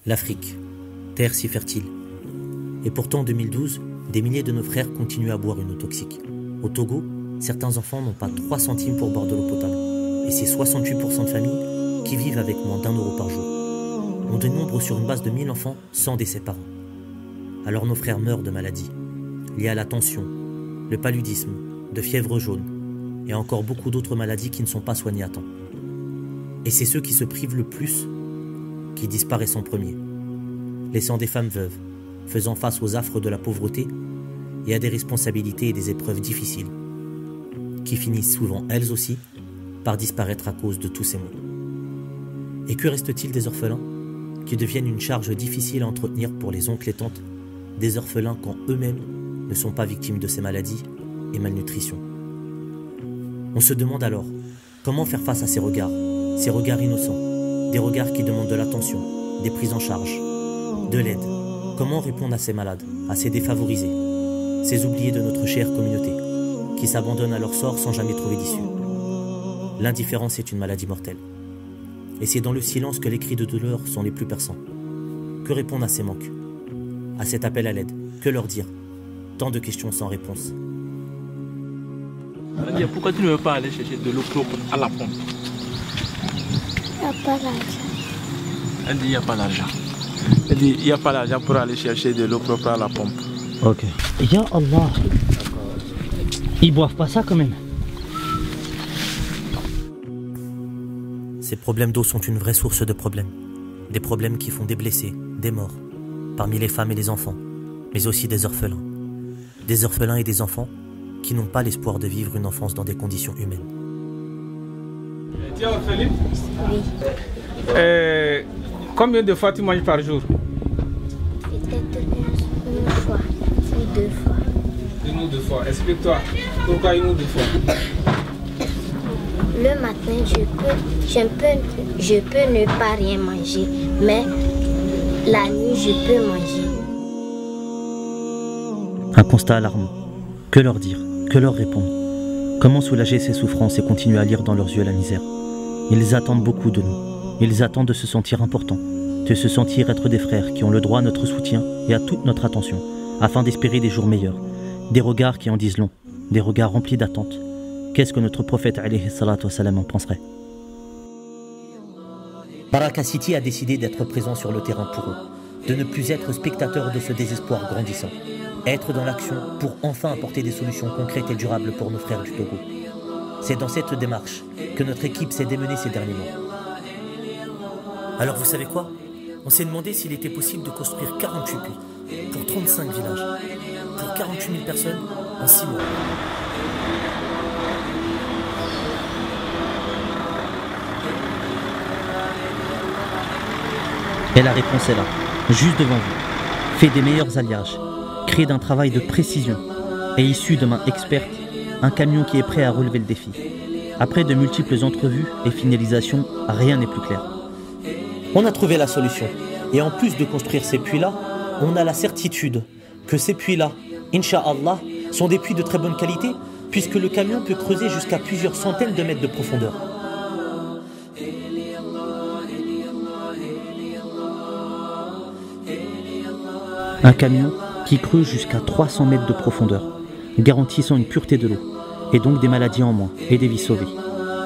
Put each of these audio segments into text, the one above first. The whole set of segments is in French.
L'Afrique, terre si fertile. Et pourtant en 2012, des milliers de nos frères continuent à boire une eau toxique. Au Togo, certains enfants n'ont pas 3 centimes pour boire de l'eau potable. Et c'est 68% de familles qui vivent avec moins d'1 € par jour. On dénombre sur une base de 1000 enfants sans décès par an. Alors nos frères meurent de maladies, liées à la tension, le paludisme, de fièvre jaune, et encore beaucoup d'autres maladies qui ne sont pas soignées à temps. Et c'est ceux qui se privent le plus qui disparaissent en premier, laissant des femmes veuves, faisant face aux affres de la pauvreté et à des responsabilités et des épreuves difficiles, qui finissent souvent, elles aussi, par disparaître à cause de tous ces maux. Et que reste-t-il des orphelins, qui deviennent une charge difficile à entretenir pour les oncles et tantes, des orphelins quand eux-mêmes ne sont pas victimes de ces maladies et malnutrition. On se demande alors, comment faire face à ces regards innocents, des regards qui demandent de l'attention, des prises en charge, de l'aide. Comment répondre à ces malades, à ces défavorisés, ces oubliés de notre chère communauté, qui s'abandonnent à leur sort sans jamais trouver d'issue. L'indifférence est une maladie mortelle. Et c'est dans le silence que les cris de douleur sont les plus perçants. Que répondre à ces manques, à cet appel à l'aide? Que leur dire? Tant de questions sans réponse. Pourquoi tu ne veux pas aller chercher de l'eau propre à la pompe? Il n'y a pas l'argent. Elle dit il n'y a pas l'argent. Elle dit il n'y a pas l'argent pour aller chercher de l'eau propre à la pompe. Ok. Ya Allah. Ils boivent pas ça quand même. Ces problèmes d'eau sont une vraie source de problèmes. Des problèmes qui font des blessés, des morts, parmi les femmes et les enfants, mais aussi des orphelins. Des orphelins et des enfants qui n'ont pas l'espoir de vivre une enfance dans des conditions humaines. Tu es orpheline? Oui. Combien de fois tu manges par jour? Peut-être une fois ou 2 fois. Une ou 2 fois. Explique-toi. Pourquoi une ou 2 fois? Le matin, je peux ne pas rien manger, mais la nuit, je peux manger. Un constat alarmant. Que leur dire? Que leur répondre? Comment soulager ces souffrances et continuer à lire dans leurs yeux la misère? Ils attendent beaucoup de nous. Ils attendent de se sentir importants, de se sentir être des frères qui ont le droit à notre soutien et à toute notre attention, afin d'espérer des jours meilleurs. Des regards qui en disent long, des regards remplis d'attente. Qu'est-ce que notre prophète alayhi salatu wassalam en penserait? Baraka City a décidé d'être présent sur le terrain pour eux, de ne plus être spectateur de ce désespoir grandissant, être dans l'action pour enfin apporter des solutions concrètes et durables pour nos frères du Togo. C'est dans cette démarche que notre équipe s'est démenée ces derniers mois. Alors vous savez quoi? On s'est demandé s'il était possible de construire 48 puits pour 35 villages, pour 48 000 personnes en 6 mois. Et la réponse est là, juste devant vous. Fait des meilleurs alliages, créé d'un travail de précision et issu de mains expertes, un camion qui est prêt à relever le défi. Après de multiples entrevues et finalisations, rien n'est plus clair. On a trouvé la solution. Et en plus de construire ces puits-là, on a la certitude que ces puits-là, Inch'Allah, sont des puits de très bonne qualité, puisque le camion peut creuser jusqu'à plusieurs centaines de mètres de profondeur. Un camion qui creuse jusqu'à 300 mètres de profondeur, garantissant une pureté de l'eau, et donc des maladies en moins et des vies sauvées.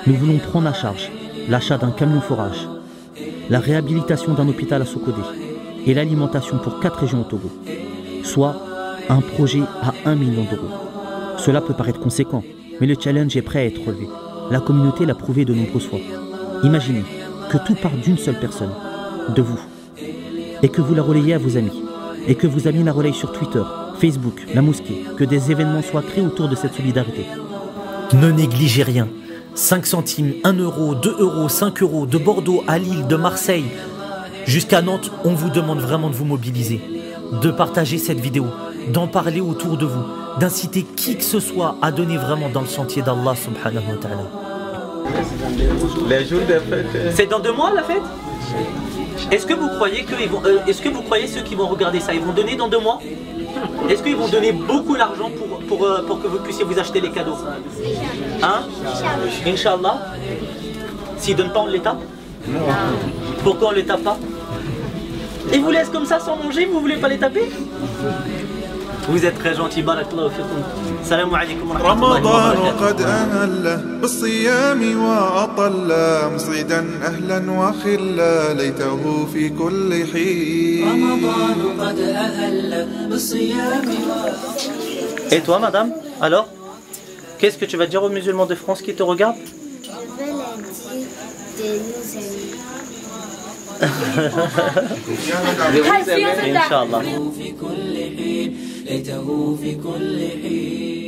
Nous voulons prendre à charge l'achat d'un camion forage, la réhabilitation d'un hôpital à Sokodé et l'alimentation pour 4 régions au Togo, soit un projet à 1 million d'euros. Cela peut paraître conséquent, mais le challenge est prêt à être relevé. La communauté l'a prouvé de nombreuses fois. Imaginez que tout part d'une seule personne, de vous, et que vous la relayez à vos amis, et que vos amis la relayent sur Twitter, Facebook, la mosquée, que des événements soient créés autour de cette solidarité. Ne négligez rien. 5 centimes, 1 €, 2 €, 5 €, de Bordeaux à Lille, de Marseille jusqu'à Nantes, on vous demande vraiment de vous mobiliser, de partager cette vidéo, d'en parler autour de vous, d'inciter qui que ce soit à donner vraiment dans le sentier d'Allah subhanahu wa ta'ala. Les jours de fête. C'est dans 2 mois la fête? Est-ce que vous croyez ceux qui vont regarder ça, ils vont donner dans 2 mois? Est-ce qu'ils vont donner beaucoup d'argent pour que vous puissiez vous acheter les cadeaux? Hein? Inch'Allah. S'ils ne donnent pas, on les tape? Pourquoi on ne les tape pas? Ils vous laissent comme ça sans manger, vous voulez pas les taper? Vous êtes très gentil, barakallahu fikum. Salam alaykum wa rahmatullahi wa رمضان barakatuh. قد أهل بالصيام وأطل مسعدا أهلا وخلا ليته في كل حين رمضان قد أهل بالصيام Et toi, madame? Alors? Qu'est-ce que tu vas dire aux musulmans de France qui te regardent? Je veux leur dire de nous aimer. Inch'Allah. في كل حين ليته في كل حين